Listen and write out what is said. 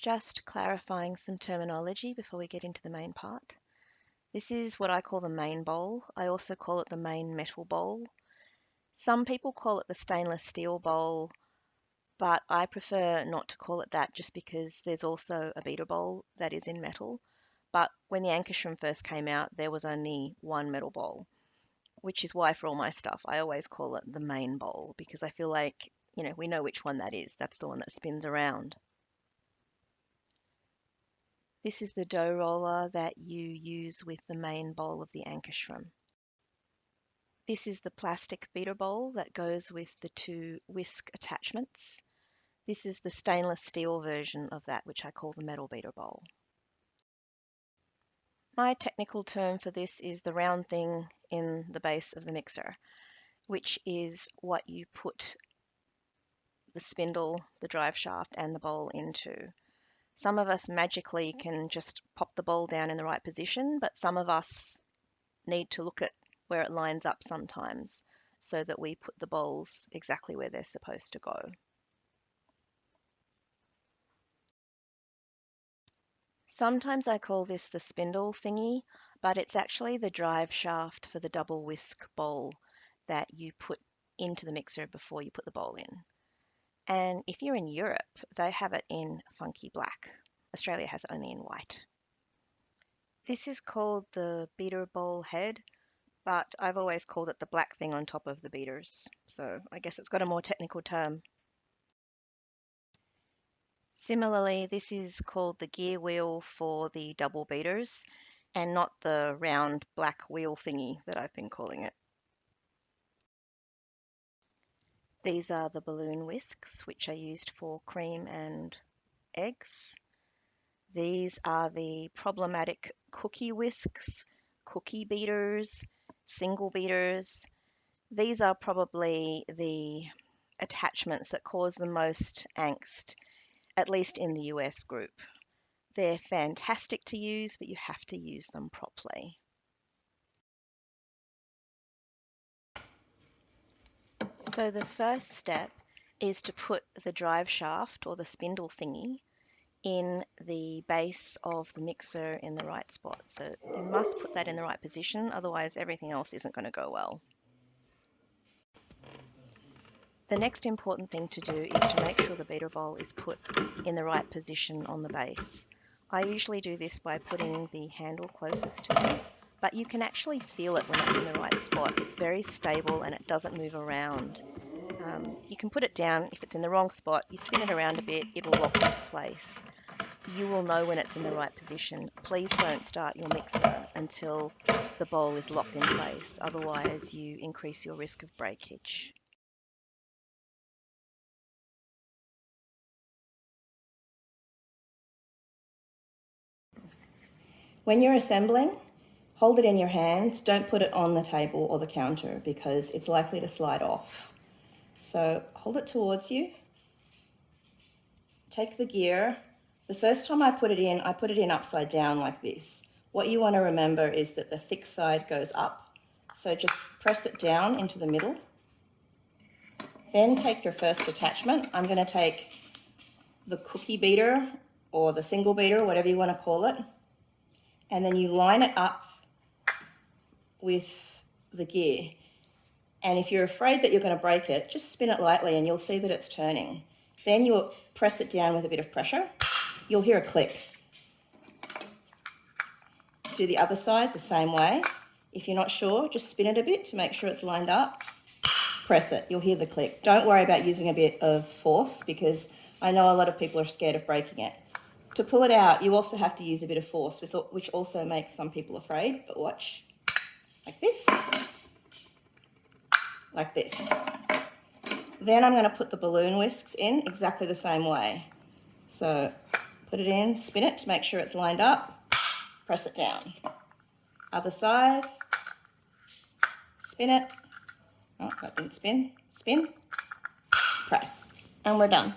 Just clarifying some terminology before we get into the main part. This is what I call the main bowl. I also call it the main metal bowl. Some people call it the stainless steel bowl, but I prefer not to call it that just because there's also a beater bowl that is in metal. But when the Ankarsrum first came out, there was only one metal bowl, which is why for all my stuff, I always call it the main bowl because I feel like, we know which one that is. That's the one that spins around. This is the dough roller that you use with the main bowl of the Ankarsrum. This is the plastic beater bowl that goes with the two whisk attachments. This is the stainless steel version of that, which I call the metal beater bowl. My technical term for this is the round thing in the base of the mixer, which is what you put the spindle, the drive shaft, and the bowl into. Some of us magically can just pop the bowl down in the right position, but some of us need to look at where it lines up sometimes so that we put the bowls exactly where they're supposed to go. Sometimes I call this the spindle thingy, but it's actually the drive shaft for the double whisk bowl that you put into the mixer before you put the bowl in. And if you're in Europe, they have it in funky black. Australia has it only in white. This is called the beater bowl head, but I've always called it the black thing on top of the beaters. So I guess it's got a more technical term. Similarly, this is called the gear wheel for the double beaters and not the round black wheel thingy that I've been calling it. These are the balloon whisks, which are used for cream and eggs. These are the problematic cookie whisks, cookie beaters, single beaters. These are probably the attachments that cause the most angst, at least in the US group. They're fantastic to use, but you have to use them properly. So the first step is to put the drive shaft or the spindle thingy in the base of the mixer in the right spot. So you must put that in the right position, otherwise everything else isn't going to go well. The next important thing to do is to make sure the beater bowl is put in the right position on the base. I usually do this by putting the handle closest to me, but you can actually feel it when it's in the right spot. It's very stable and it doesn't move around. You can put it down if it's in the wrong spot, you spin it around a bit, it will lock into place. You will know when it's in the right position. Please don't start your mixer until the bowl is locked in place, otherwise you increase your risk of breakage. When you're assembling, hold it in your hands. Don't put it on the table or the counter because it's likely to slide off. So hold it towards you. Take the gear. The first time I put it in upside down like this. What you want to remember is that the thick side goes up. So just press it down into the middle. Then take your first attachment. I'm going to take the cookie beater or the single beater, whatever you want to call it. And then you line it up with the gear. And if you're afraid that you're going to break it, just spin it lightly and you'll see that it's turning. Then you'll press it down with a bit of pressure. You'll hear a click. Do the other side the same way. If you're not sure, just spin it a bit to make sure it's lined up. Press it, you'll hear the click. Don't worry about using a bit of force because I know a lot of people are scared of breaking it. To pull it out, you also have to use a bit of force, which also makes some people afraid, but watch. Like this. Like this. Then I'm going to put the balloon whisks in exactly the same way. So put it in, spin it to make sure it's lined up, press it down. Other side, spin it. Oh, that didn't spin. Spin, press, and we're done.